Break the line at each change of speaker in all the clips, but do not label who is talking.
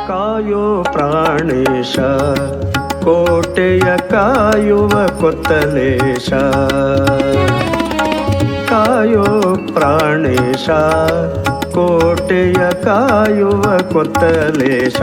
ಕಾಯೋ ಪ್ರಾಣೇಶ ಕೋಟೆಯ ಕಾಯುವ ಕೊತ್ತಲೇಶ. ಕಾಯೋ ಪ್ರಾಣೇಶ ಕೋಟೆಯ ಕಾಯುವ ಕೊತ್ತಲೇಶ.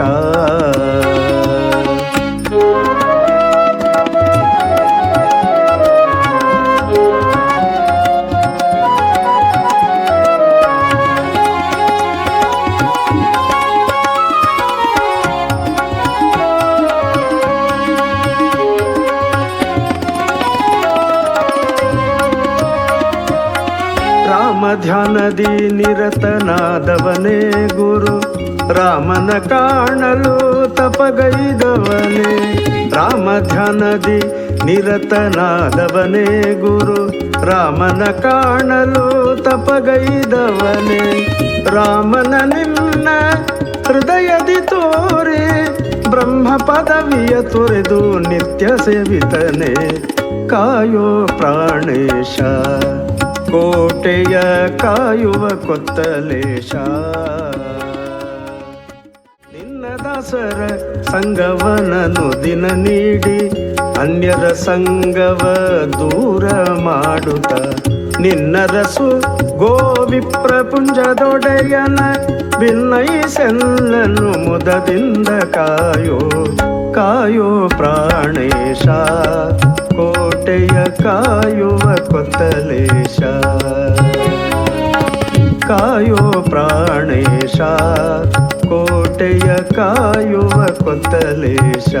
ರಾಮ ಧ್ಯಾನದಿ ನಿರತನಾದವನೇ ಗುರು, ರಾಮನ ಕಾಣಲು ತಪಗೈದವನೇ. ರಾಮ ಧ್ಯಾನದಿ ನಿರತನಾದವನೇ ಗುರು, ರಾಮನ ಕಾಣಲು ತಪಗೈದವನೇ. ರಾಮನ ನಿನ್ನ ಹೃದಯದಿ ತೋರಿ ಬ್ರಹ್ಮ ಪದವಿಯ ತೊರೆದು ನಿತ್ಯ ಸೇವಿತನೇ. ಕಾಯೋ ಪ್ರಾಣೇಶ ಕೋಟೆಯ ಕಾಯುವ ಕೊತ್ತಲೇಶ. ನಿನ್ನ ದಾಸರ ಸಂಗವನನು ದಿನ ನೀಡಿ ಅನ್ಯರ ಸಂಗವ ದೂರ ಮಾಡುತ್ತ, ನಿನ್ನರಸು ಗೋವಿಪ್ರಪುಂಜದೊಡೆಯನ ಭಿನ್ನೈಸೆಲ್ಲನು ಮುದದಿಂದ ಕಾಯೋ. ಕಾಯೋ ಪ್ರಾಣೇಶ ಕೋಟೆಯ ಕಾಯುವ ಕೊತ್ತಲೇಶ. ಕಾಯೋ ಪ್ರಾಣೇಶ ಕೋಟೆಯ ಕಾಯುವ ಕೊತ್ತಲೇಶ.